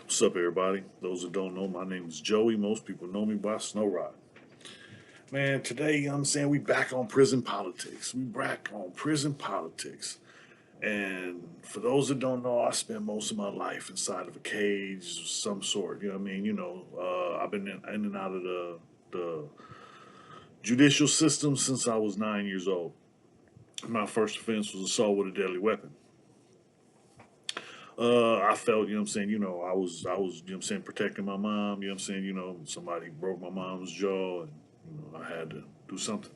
What's up, everybody? Those that don't know, my name is Joey. Most people know me by Snowroc. Man, today, you know what I'm saying, we back on prison politics. We back on prison politics. And for those that don't know, I spent most of my life inside of a cage of some sort. You know what I mean? I've been in and out of the judicial system since I was 9 years old. My first offense was assault with a deadly weapon. I felt, you know what I'm saying, I was, you know what I'm saying, protecting my mom, you know what I'm saying, somebody broke my mom's jaw and, I had to do something.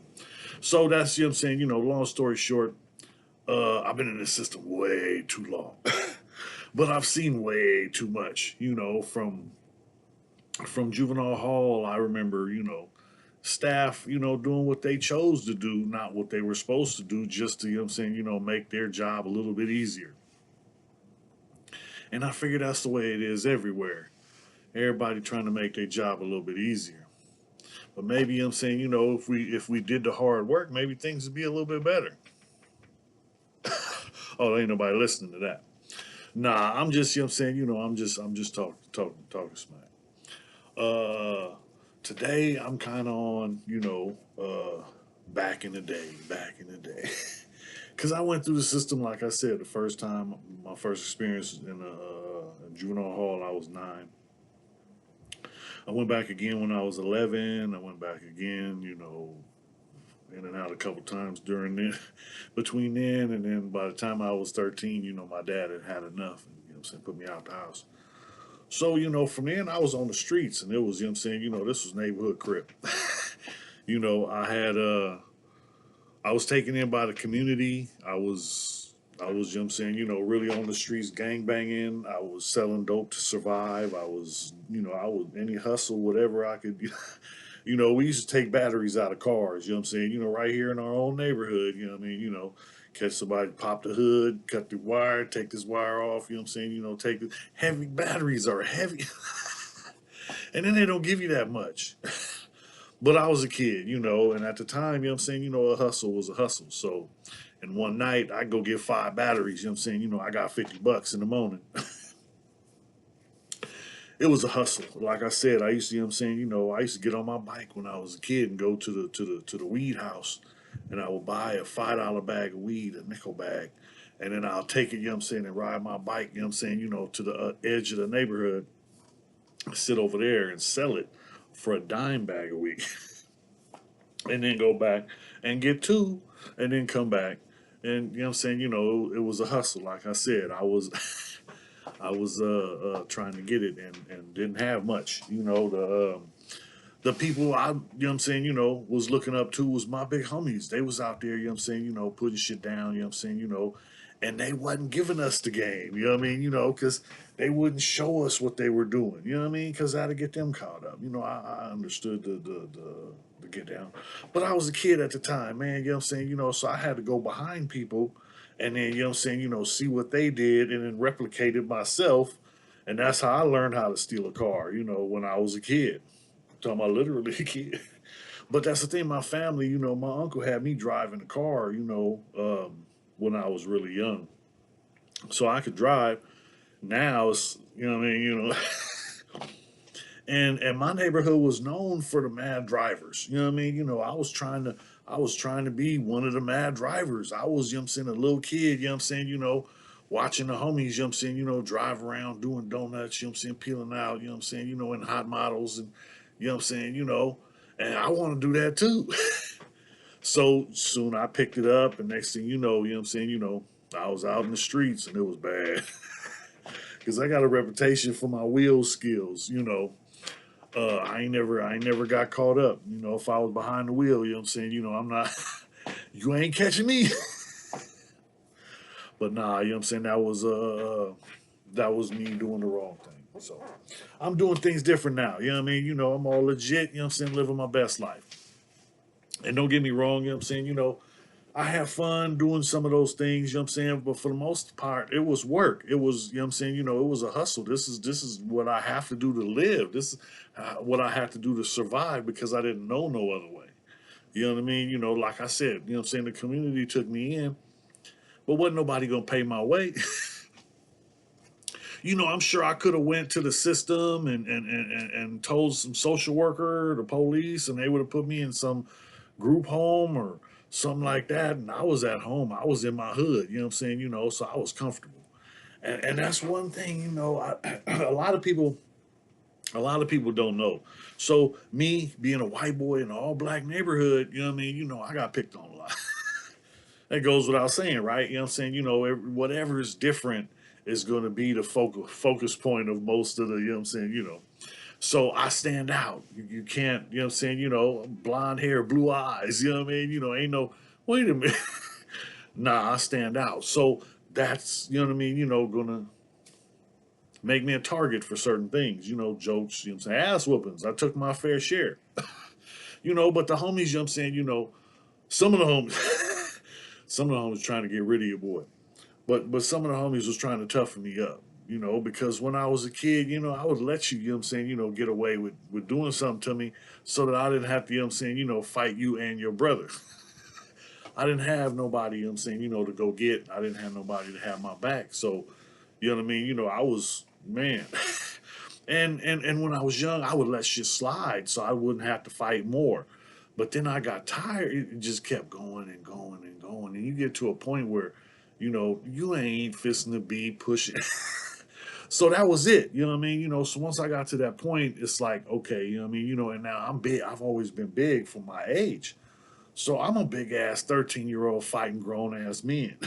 So that's, you know what I'm saying, long story short, I've been in this system way too long. But I've seen way too much, from juvenile hall. I remember, staff, doing what they chose to do, not what they were supposed to do, just to, you know what I'm saying, make their job a little bit easier. And I figure that's the way it is everywhere. Everybody trying to make their job a little bit easier. But maybe, you know what I'm saying, if we did the hard work, maybe things would be a little bit better. Oh, ain't nobody listening to that. Nah, I'm just, you know what I'm saying, I'm just talking smack. Uh Today I'm kinda on, back in the day. Cause I went through the system, like I said, the first time, my first experience in a juvenile hall, I was 9. I went back again when I was 11. I went back again, in and out a couple times during then, between then and then. By the time I was 13, my dad had had enough, and saying, put me out the house. So from then I was on the streets, and it was, saying, this was neighborhood crip. I was taken in by the community. I was, saying, really on the streets, gang banging. I was selling dope to survive. I was any hustle, whatever I could. We used to take batteries out of cars. You know what I'm saying? Right here in our own neighborhood. You know what I mean? Catch somebody, pop the hood, cut the wire, take this wire off. You know what I'm saying? Take the heavy batteries are heavy, and then they don't give you that much. But I was a kid, and at the time, you know what I'm saying, a hustle was a hustle. So, and one night I go get 5 batteries, you know what I'm saying, I got $50 in the morning. It was a hustle. Like I said, I used to, I used to get on my bike when I was a kid and go to the weed house, and I would buy a $5 bag of weed, a nickel bag, and then I'll take it, and ride my bike, to the edge of the neighborhood, sit over there and sell it for a dime bag a week. And then go back and get two, and then come back. And it was a hustle. Like I said, I was trying to get it, and didn't have much. The people I was looking up to was my big homies. They was out there, putting shit down, and they wasn't giving us the game, because they wouldn't show us what they were doing, because that'd get them caught up. I understood the get down, but I was a kid at the time, man. So I had to go behind people, and then see what they did, and then replicate it myself, and that's how I learned how to steal a car. When I was a kid. Talking about literally a kid. But that's the thing, my family, my uncle had me driving the car, when I was really young. So I could drive. Now it's, what I mean, and my neighborhood was known for the mad drivers. You know what I mean? I was trying to be one of the mad drivers. I was, a little kid, watching the homies, drive around doing donuts, peeling out, in hot models, and and I want to do that too. So soon I picked it up, and next thing I was out in the streets, and it was bad. Because I got a reputation for my wheel skills. I ain't never got caught up. If I was behind the wheel, I'm not. You ain't catching me. But nah, that was me doing the wrong thing. So I'm doing things different now. I'm all legit. Living my best life. And don't get me wrong. I have fun doing some of those things, but for the most part, it was work. It was, it was a hustle. This is what I have to do to live. This is what I have to do to survive, because I didn't know no other way. You know what I mean? Like I said, the community took me in, but wasn't nobody gonna pay my way. You know, I'm sure I could have went to the system and told some social worker, the police, and they would have put me in some group home or something like that. And I was at home. I was in my hood, you know what I'm saying? You know, so I was comfortable. And that's one thing, you know, a lot of people don't know. So me being a white boy in an all black neighborhood, you know what I mean? You know, I got picked on a lot. That goes without saying, right? You know what I'm saying? You know, whatever is different is going to be the focus point of most of the, you know what I'm saying? You know, so I stand out. You can't, you know what I'm saying? You know, blonde hair, blue eyes, you know what I mean? You know, ain't no, wait a minute. Nah, I stand out. So that's, you know what I mean? You know, gonna make me a target for certain things, you know, jokes, you know what I'm saying? Ass whoopings. I took my fair share, you know, but the homies, you know what I'm saying? You know, some of the homies, some of the homies trying to get rid of your boy. But some of the homies was trying to toughen me up, you know, because when I was a kid, you know, I would let you know what I'm saying, you know, get away with doing something to me so that I didn't have to, you know what I'm saying, you know, fight you and your brother. I didn't have nobody, you know what I'm saying, you know, to go get. I didn't have nobody to have my back. So, you know what I mean? You know, I was, man. And when I was young, I would let shit slide so I wouldn't have to fight more. But then I got tired. It just kept going and going and going. And you get to a point where, you know, you ain't fisting the beat pushing. So that was it. You know what I mean? You know, so once I got to that point, it's like, okay, you know what I mean? You know, and now I'm big. I've always been big for my age. So I'm a big ass 13-year-old fighting grown ass men.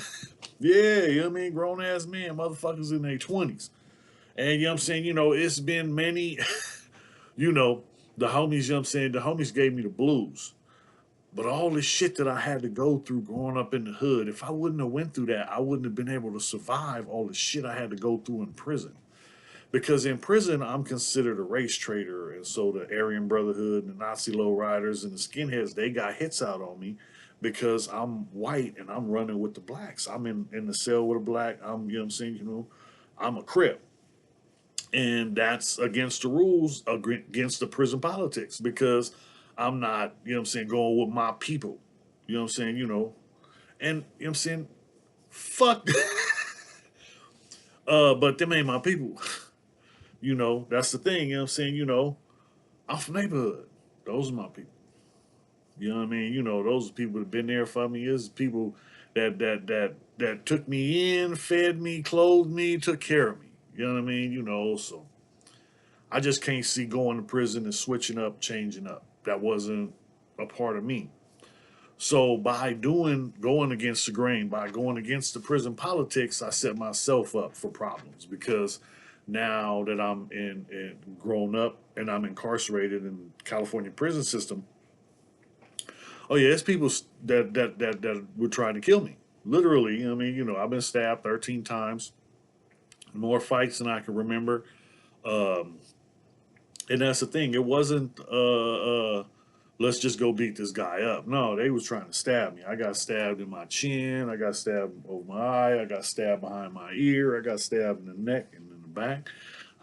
Yeah, you know what I mean? Grown ass men, motherfuckers in their 20s. And you know what I'm saying? You know, it's been many, you know, the homies, you know what I'm saying? The homies gave me the blues. But all the shit that I had to go through growing up in the hood, if I wouldn't have went through that, I wouldn't have been able to survive all the shit I had to go through in prison. Because in prison, I'm considered a race traitor. And so the Aryan Brotherhood, and the Nazi lowriders, and the skinheads, they got hits out on me because I'm white and I'm running with the blacks. I'm in the cell with a black. You know what I'm saying? You know, I'm a Crip. And that's against the rules, against the prison politics, because I'm not, you know what I'm saying, going with my people. You know what I'm saying? You know, and you know what I'm saying? Fuck. But them ain't my people. You know, that's the thing, you know what I'm saying? You know, I'm from neighborhood. Those are my people. You know what I mean? You know, those are people that been there for me. Is people that took me in, fed me, clothed me, took care of me. You know what I mean? You know, so I just can't see going to prison and switching up, changing up. That wasn't a part of me. So by going against the grain, by going against the prison politics, I set myself up for problems because now that I'm in grown up and I'm incarcerated in California prison system, oh yeah, it's people that would try to kill me. Literally, I mean, you know, I've been stabbed 13 times, more fights than I can remember. Um, and that's the thing. It wasn't let's just go beat this guy up. No, they was trying to stab me. I got stabbed in my chin. I got stabbed over my eye. I got stabbed behind my ear. I got stabbed in the neck and in the back.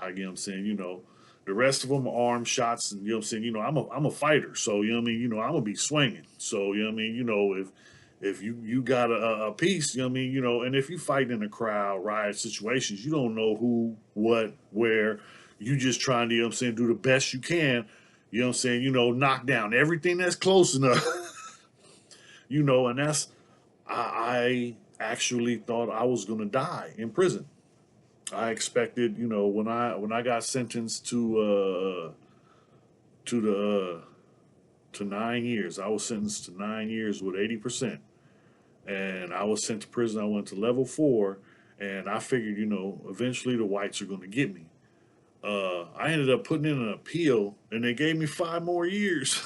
You know what I'm saying? You know, the rest of them are arm shots. And, you know what I'm saying? You know, I'm a fighter. So, you know what I mean? You know, I'm going to be swinging. So, you know what I mean? You know, if you got a piece, you know what I mean? You know, and if you fight in a crowd, riot situations, you don't know who, what, where. You just trying to, you know what I'm saying, do the best you can, you know what I'm saying, you know, knock down everything that's close enough, you know, and I actually thought I was going to die in prison. I expected, you know, when I got sentenced to the to 9 years, I was sentenced to 9 years with 80%, and I was sent to prison. I went to level 4, and I figured, you know, eventually the whites are going to get me. I ended up putting in an appeal, and they gave me 5 more years.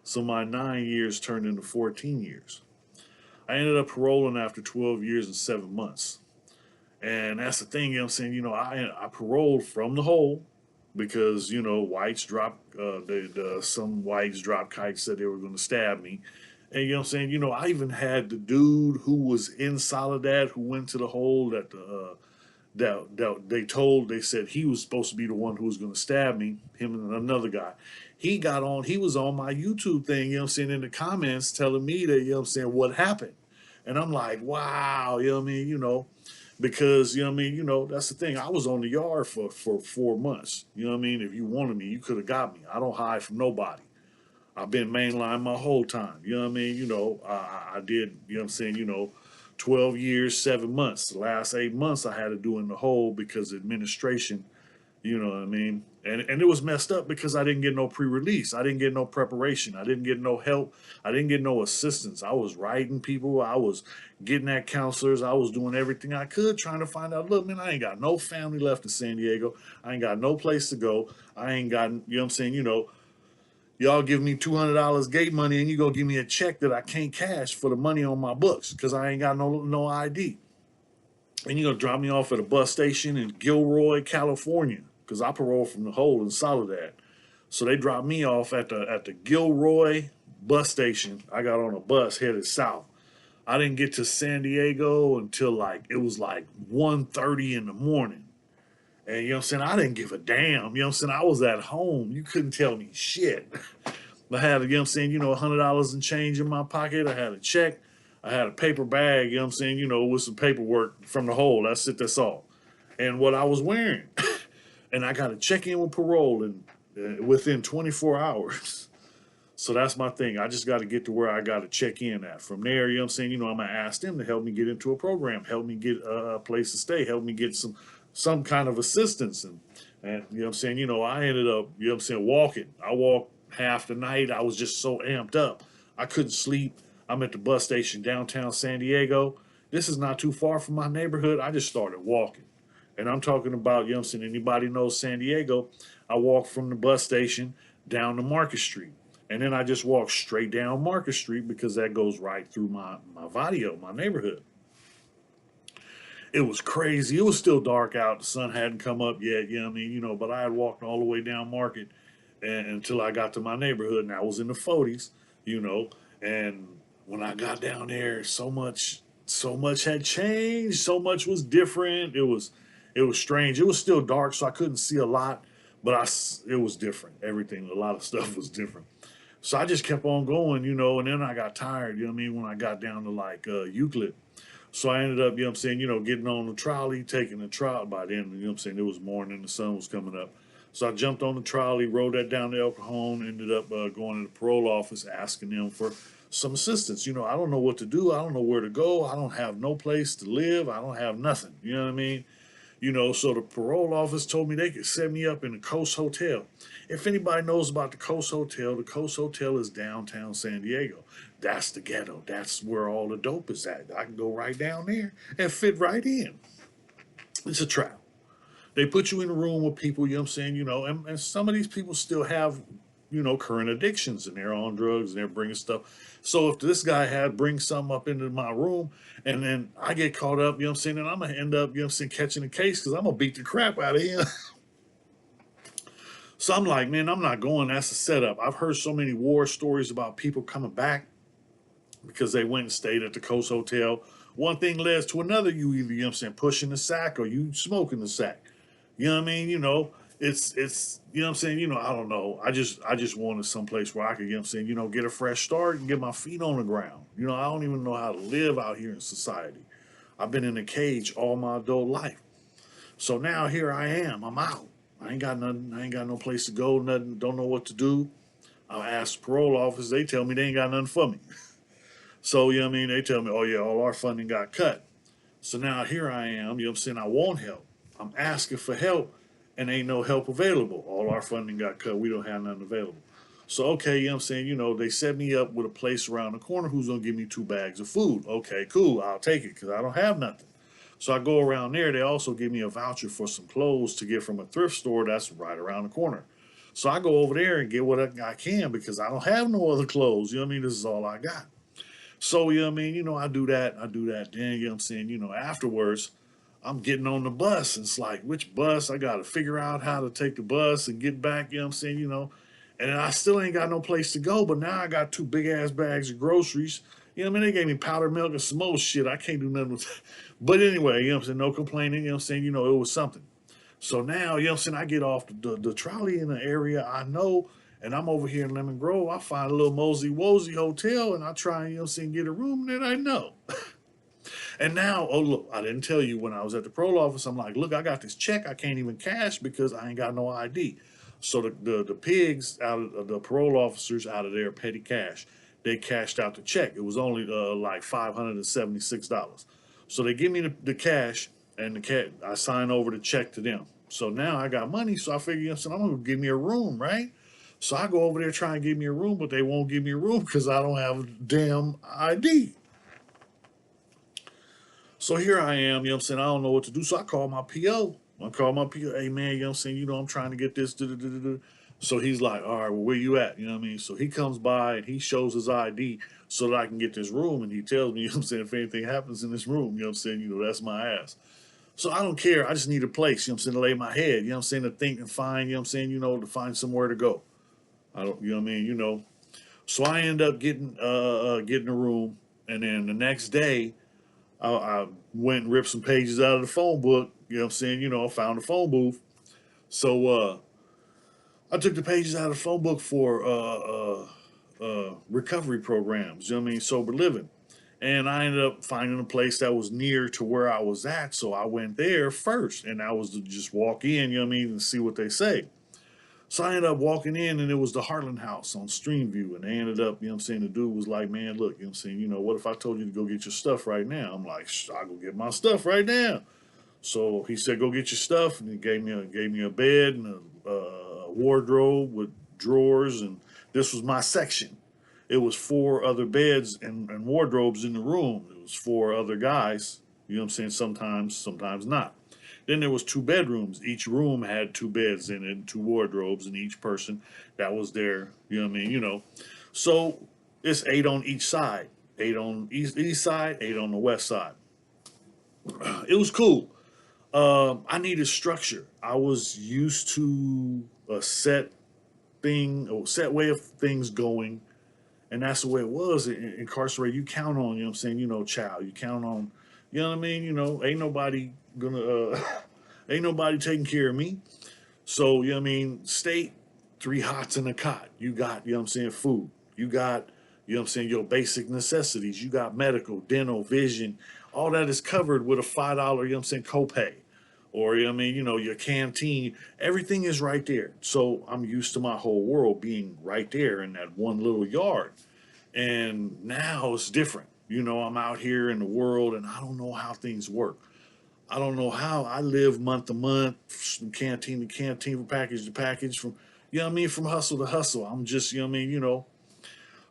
So my 9 years turned into 14 years. I ended up paroling after 12 years and 7 months. And that's the thing, you know what I'm saying? You know, I paroled from the hole because, you know, whites dropped, some whites dropped kites, said they were going to stab me. And, you know what I'm saying? You know, I even had the dude who was in Soledad who went to the hole that they said he was supposed to be the one who was going to stab me, him and another guy. He was on my YouTube thing, you know what I'm saying, in the comments telling me that, you know what I'm saying, what happened. And I'm like, wow, you know what I mean, you know, because, you know what I mean, that's the thing. I was on the yard for 4 months. You know what I mean? If you wanted me, you could have got me. I don't hide from nobody. I've been mainline my whole time. You know what I mean? I did, 12 years, 7 months. The last 8 months I had to do in the hole because administration, you know what I mean? And it was messed up because I didn't get no pre-release. I didn't get no preparation. I didn't get no help. I didn't get no assistance. I was writing people. I was getting at counselors. I was doing everything I could trying to find out, look, man, I ain't got no family left in San Diego. I ain't got no place to go. I ain't got, y'all give me $200 gate money and you go give me a check that I can't cash for the money on my books because I ain't got no ID. And you're gonna drop me off at a bus station in Gilroy, California, because I paroled from the hole in Soledad. So they dropped me off at the Gilroy bus station. I got on a bus headed south. I didn't get to San Diego until it was like 1:30 in the morning. And you know what I'm saying? I didn't give a damn. You know what I'm saying? I was at home. You couldn't tell me shit. I had, $100 in change in my pocket. I had a check. I had a paper bag, with some paperwork from the hole. That's it, that's all. And what I was wearing. And I got to check in with parole within 24 hours. So that's my thing. I just got to get to where I got to check in at. From there, I'm going to ask them to help me get into a program, help me get a place to stay, help me get some kind of assistance. And I ended up, walking. I walked half the night. I was just so amped up. I couldn't sleep. I'm at the bus station downtown San Diego. This is not too far from my neighborhood. I just started walking. And I'm talking about, anybody knows San Diego, I walked from the bus station down to Market Street. And then I just walked straight down Market Street because that goes right through my barrio, my neighborhood. It was crazy. It was still dark out. The sun hadn't come up yet, but I had walked all the way down Market until I got to my neighborhood, and I was in the 40s, and when I got down there, so much had changed. So much was different. It was strange. It was still dark, so I couldn't see a lot, but it was different. Everything, a lot of stuff was different. So I just kept on going, and then I got tired, when I got down to Euclid. So I ended up, getting on the trolley, taking the trolley. By then, it was morning, the sun was coming up. So I jumped on the trolley, rode that down to El Cajon, ended up going to the parole office, asking them for some assistance. I don't know what to do. I don't know where to go. I don't have no place to live. I don't have nothing. You know what I mean? So the parole office told me they could set me up in the Coast Hotel. If anybody knows about the Coast Hotel is downtown San Diego. That's the ghetto. That's where all the dope is at. I can go right down there and fit right in. It's a trap. They put you in a room with people, and some of these people still have, current addictions and they're on drugs and they're bringing stuff. So if this guy had bring something up into my room and then I get caught up, and I'm going to end up, catching a case because I'm going to beat the crap out of him. So I'm like, man, I'm not going. That's a setup. I've heard so many war stories about people coming back because they went and stayed at the Coast Hotel. One thing leads to another. You either, pushing the sack or you smoking the sack. You know what I mean? It's I don't know. I just wanted someplace where I could, get a fresh start and get my feet on the ground. I don't even know how to live out here in society. I've been in a cage all my adult life. So now here I am. I'm out. I ain't got nothing. I ain't got no place to go, nothing, don't know what to do. I ask the parole office, they tell me they ain't got nothing for me. So, they tell me, oh yeah, all our funding got cut. So now here I am, I want help. I'm asking for help and ain't no help available. All our funding got cut. We don't have nothing available. So, okay, they set me up with a place around the corner who's going to give me 2 bags of food. Okay, cool. I'll take it because I don't have nothing. So I go around there. They also give me a voucher for some clothes to get from a thrift store that's right around the corner. So I go over there and get what I can because I don't have no other clothes. This is all I got. So, I do that. Then, afterwards, I'm getting on the bus. And it's like, which bus? I got to figure out how to take the bus and get back, and I still ain't got no place to go. But now I got 2 big ass bags of groceries. They gave me powdered milk and some more shit. I can't do nothing with that. But anyway, no complaining, it was something. So now, I get off the trolley in the area I know, and I'm over here in Lemon Grove. I find a little mosey-wosey hotel, and I try, get a room that I know. And now, oh look, I didn't tell you when I was at the parole office, I'm like, look, I got this check I can't even cash because I ain't got no ID. So the pigs out of the parole officers out of their petty cash, they cashed out the check. It was only like $576. So they give me the cash and I sign over the check to them. So now I got money. So I figure, I'm gonna give me a room, right? So I go over there trying to give me a room, but they won't give me a room because I don't have a damn ID. So here I am, I don't know what to do. So I call my PO. I call my PO, hey man, I'm trying to get this. So he's like, all right, well, where you at? You know what I mean? So he comes by and he shows his ID so that I can get this room. And he tells me, if anything happens in this room, that's my ass. So I don't care. I just need a place, to lay my head, to think and find, to find somewhere to go. I don't, So I end up getting a room. And then the next day, I went and ripped some pages out of the phone book. I found a phone booth. So I took the pages out of the phone book for recovery programs. Sober living. And I ended up finding a place that was near to where I was at. So I went there first, and I was to just walk in, and see what they say. So I ended up walking in, and it was the Heartland House on Streamview. And they ended up, the dude was like, man, look, what if I told you to go get your stuff right now? I'm like, I'll go get my stuff right now. So he said, go get your stuff. And he gave me a bed and a wardrobe with drawers. And this was my section. It was 4 other beds and wardrobes in the room. It was 4 other guys, sometimes not. Then there was 2 bedrooms. Each room had 2 beds in it, and 2 wardrobes, and each person that was there. So it's 8 on each side. 8 on east side, 8 on the west side. It was cool. I needed structure. I was used to a set way of things going, and that's the way it was. Incarcerated, you count on, child. You count on, you know what I mean. Ain't nobody gonna, ain't nobody taking care of me. So state 3 hots and a cot. You got, food. You got, your basic necessities. You got medical, dental, vision. All that is covered with a $5, copay. Or, your canteen. Everything is right there. So I'm used to my whole world being right there in that one little yard. And now it's different. I'm out here in the world and I don't know how things work. I don't know how. I live month to month, from canteen to canteen, from package to package, from, from hustle to hustle. I'm just,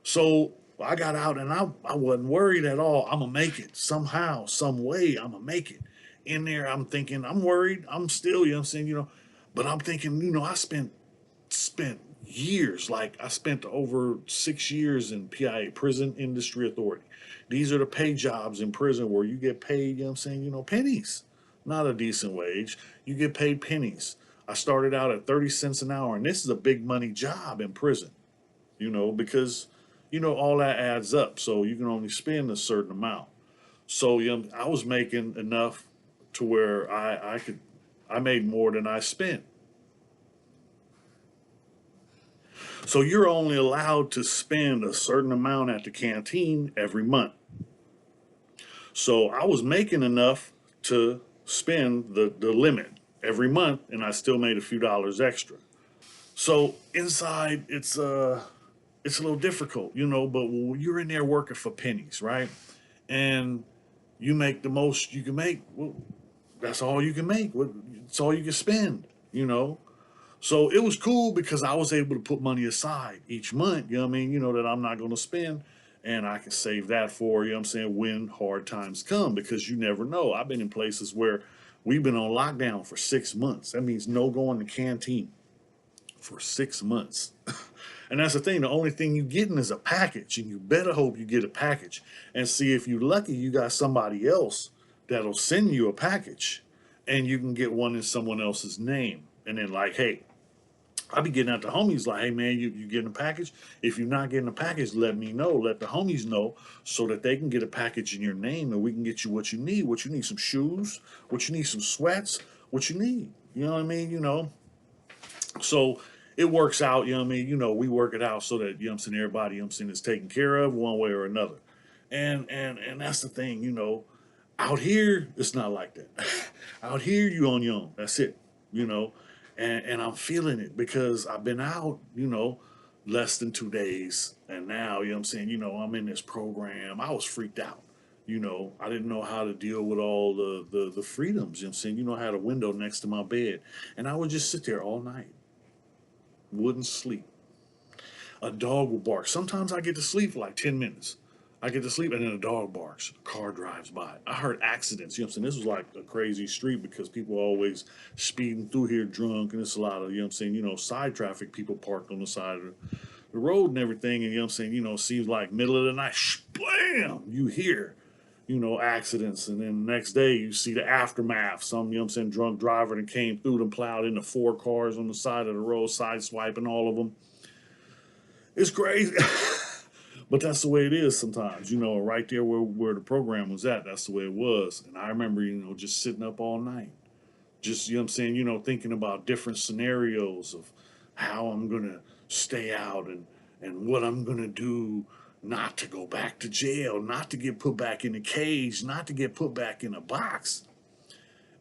So I got out and I wasn't worried at all. I'm going to make it somehow, some way. I'm going to make it. In there, I'm thinking, I'm worried. I'm still, but I'm thinking, I spent years. Like I spent over 6 years in PIA, Prison Industry Authority. These are the pay jobs in prison where you get paid, pennies. Not a decent wage. You get paid pennies. I started out at 30 cents an hour, and this is a big money job in prison, because, all that adds up. So you can only spend a certain amount. So, I was making enough to where I made more than I spent. So you're only allowed to spend a certain amount at the canteen every month. So I was making enough to spend the limit every month, and I still made a few dollars extra. So inside, it's a little difficult, but you're in there working for pennies, right? And you make the most you can make. Well, that's all you can make. It's all you can spend. So it was cool because I was able to put money aside each month, that I'm not going to spend. And I can save that for, when hard times come, because you never know. I've been in places where we've been on lockdown for 6 months. That means no going to canteen for 6 months. And that's the thing. The only thing you getting is a package, and you better hope you get a package. And see, if you're lucky, you got somebody else that'll send you a package, and you can get one in someone else's name. And then like, hey, I be getting at the homies like, hey man, you getting a package? If you're not getting a package, let me know. Let the homies know so that they can get a package in your name, and we can get you what you need. What you need, some shoes. What you need, some sweats. What you need. You know what I mean? So it works out, we work it out so that, everybody, is taken care of one way or another. And that's the thing, Out here, it's not like that. Out here, you on your own. That's it, you know. And I'm feeling it because I've been out, less than 2 days. And now, you know what I'm saying, I'm in this program. I was freaked out. I didn't know how to deal with all the freedoms, you know what I'm saying? I had a window next to my bed. And I would just sit there all night, wouldn't sleep. A dog will bark. Sometimes I get to sleep for like 10 minutes. I get to sleep and then a dog barks. A car drives by. I heard accidents. You know what I'm saying? This was like a crazy street because people are always speeding through here drunk and it's a lot of, side traffic, people parked on the side of the road and everything. And you know what I'm saying? It seems like middle of the night, blam, you hear, accidents. And then the next day you see the aftermath. Some, drunk driver that came through and plowed into 4 cars on the side of the road, side swiping all of them. It's crazy. But that's the way it is sometimes, right there where the program was at, that's the way it was. And I remember, just sitting up all night, just, thinking about different scenarios of how I'm going to stay out and what I'm going to do not to go back to jail, not to get put back in a cage, not to get put back in a box.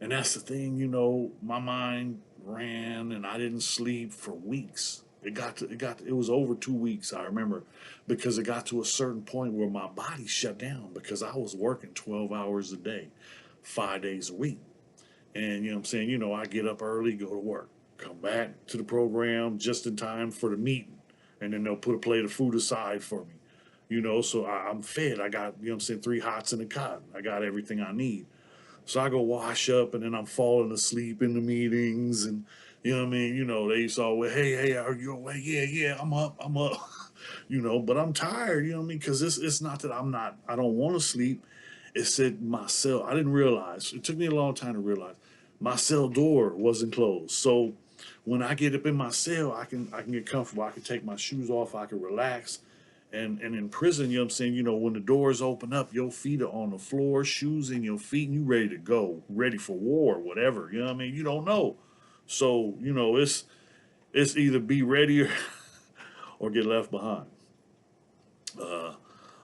And that's the thing, my mind ran and I didn't sleep for weeks. It was over 2 weeks, I remember, because it got to a certain point where my body shut down because I was working 12 hours a day, 5 days a week. And you know what I'm saying, I get up early, go to work, come back to the program just in time for the meeting. And then they'll put a plate of food aside for me. So I'm fed. I got, 3 hots and a cot. I got everything I need. So I go wash up and then I'm falling asleep in the meetings and you know what I mean? They used to always, hey, are you awake? Yeah, I'm up. But I'm tired, you know what I mean? Because it's not that I don't want to sleep. It's that my cell, I didn't realize, it took me a long time to realize my cell door wasn't closed. So when I get up in my cell, I can get comfortable. I can take my shoes off, I can relax. And in prison, you know what I'm saying, when the doors open up, your feet are on the floor, shoes in your feet, and you ready to go, ready for war, whatever. You know what I mean? You don't know. So, it's either be ready or get left behind. Uh,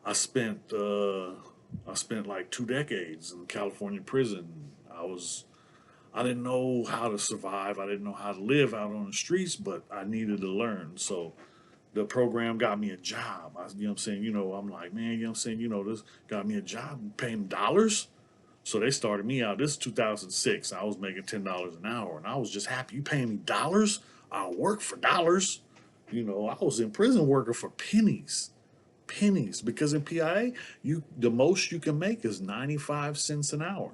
I spent I spent like 2 decades in California prison. I didn't know how to survive. I didn't know how to live out on the streets, but I needed to learn. So the program got me a job. You know what I'm saying? I'm like, man, you know what I'm saying? This got me a job paying dollars. So they started me out. This is 2006. I was making $10 an hour, and I was just happy. You paying me dollars? I'll work for dollars. I was in prison working for pennies, pennies. Because in PIA, the most you can make is 95 cents an hour.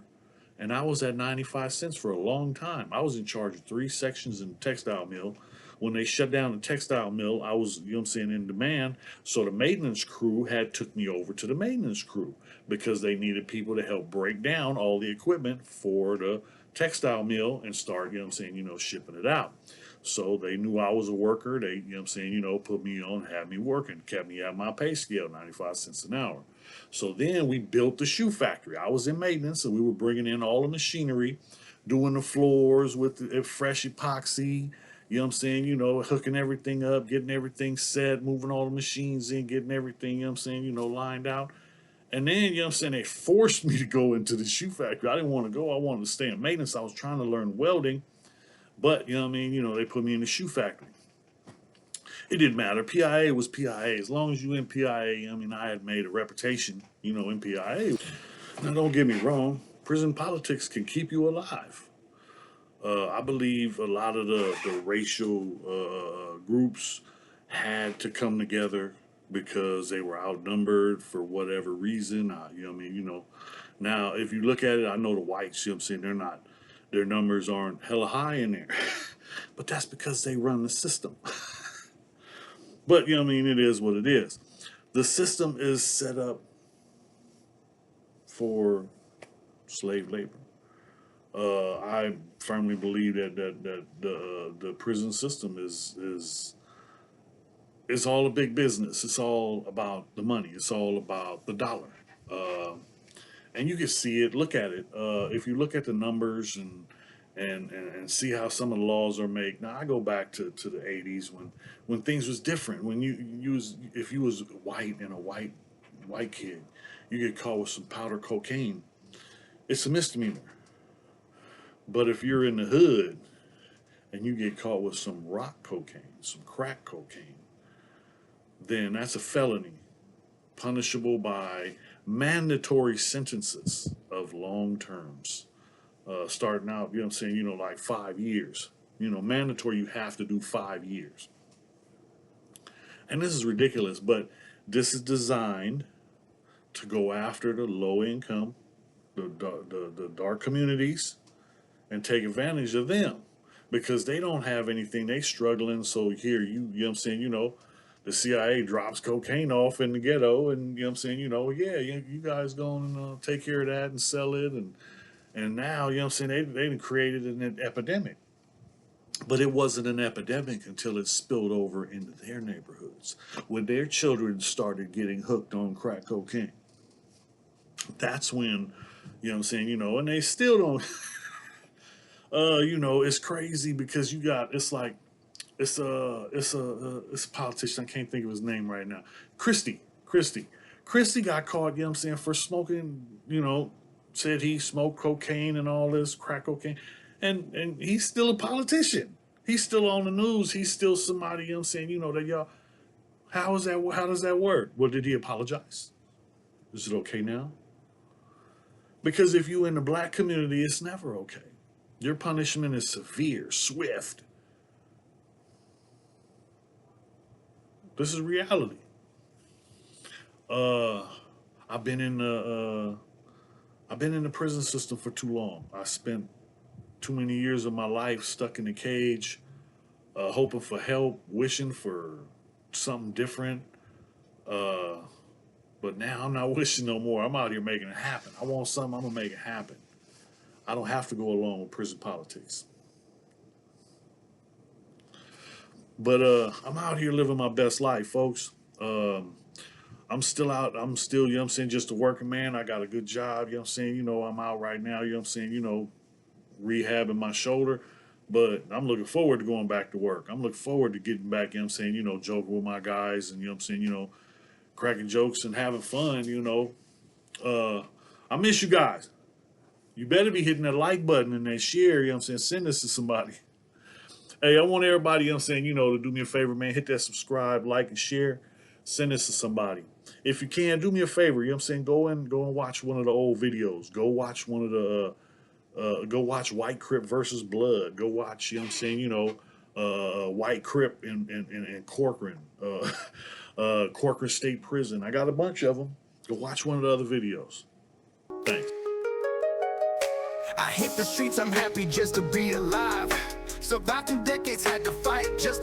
And I was at 95 cents for a long time. I was in charge of 3 sections in the textile mill. When they shut down the textile mill, I was, in demand. So the maintenance crew had took me over to the maintenance crew because they needed people to help break down all the equipment for the textile mill and start, shipping it out. So they knew I was a worker. They, put me on, had me working, kept me at my pay scale, 95 cents an hour. So then we built the shoe factory. I was in maintenance, and we were bringing in all the machinery, doing the floors with the fresh epoxy. You know what I'm saying? Hooking everything up, getting everything set, moving all the machines in, getting everything, lined out. And then, you know what I'm saying, they forced me to go into the shoe factory. I didn't want to go. I wanted to stay in maintenance. I was trying to learn welding. But, they put me in the shoe factory. It didn't matter. PIA was PIA. As long as you in PIA, I had made a reputation, in PIA. Now, don't get me wrong. Prison politics can keep you alive. I believe a lot of the racial groups had to come together because they were outnumbered for whatever reason. Now, if you look at it, I know the whites, they're not, their numbers aren't hella high in there. But that's because they run the system. But, it is what it is. The system is set up for slave labor. I firmly believe that the prison system is it's all a big business. It's all about the money. It's all about the dollar. Uh, and you can see it. Look at it. If you look at the numbers and see how some of the laws are made. Now I go back to the '80s when things was different. When if you was white and a white kid, you get caught with some powder cocaine. it's a misdemeanor. But if you're in the hood and you get caught with some rock cocaine, some crack cocaine, then that's a felony, punishable by mandatory sentences of long terms, starting out, you know what I'm saying, like 5 years. Mandatory, you have to do 5 years. And this is ridiculous, but this is designed to go after the low income, the dark communities, and take advantage of them because they don't have anything. They struggling. So here, you know what I'm saying, the CIA drops cocaine off in the ghetto, and you know what I'm saying, yeah, you guys going to take care of that and sell it, and now, you know what I'm saying, they created an epidemic. But it wasn't an epidemic until it spilled over into their neighborhoods when their children started getting hooked on crack cocaine. That's when, you know what I'm saying, and they still don't, it's crazy because it's like, it's a politician. I can't think of his name right now. Christie got caught, you know what I'm saying, for smoking, said he smoked cocaine and all this crack cocaine. And he's still a politician. He's still on the news. He's still somebody, you know what I'm saying, that y'all, how does that work? Well, did he apologize? Is it okay now? Because if you in the black community, it's never okay. Your punishment is severe, swift. This is reality. I've been in the prison system for too long. I spent too many years of my life stuck in a cage, hoping for help, wishing for something different. But now I'm not wishing no more. I'm out here making it happen. I want something, I'm gonna make it happen. I don't have to go along with prison politics. But I'm out here living my best life, folks. I'm still out. I'm still, you know what I'm saying, just a working man. I got a good job, you know what I'm saying. I'm out right now, you know what I'm saying, rehabbing my shoulder. But I'm looking forward to going back to work. I'm looking forward to getting back, you know what I'm saying, joking with my guys and, you know what I'm saying, cracking jokes and having fun, I miss you guys. You better be hitting that like button and that share, you know what I'm saying, send this to somebody. Hey, I want everybody, you know what I'm saying, to do me a favor, man. Hit that subscribe, like, and share. Send this to somebody. If you can, do me a favor, you know what I'm saying, go and watch one of the old videos. Go watch one of the go watch whiteCrip versus Blood. Go watch, you know what I'm saying, whiteCrip in Corcoran, Corcoran State Prison. I got a bunch of them. Go watch one of the other videos. Thanks. I hit the streets, I'm happy just to be alive. Survived 2 decades, had to fight just to